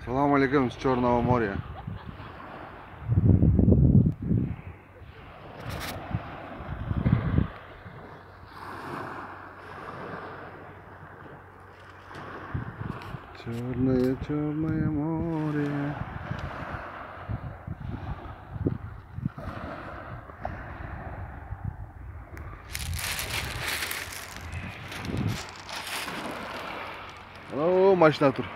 Салам алейкум с Черного моря. Черное, черное море. О, машина тур.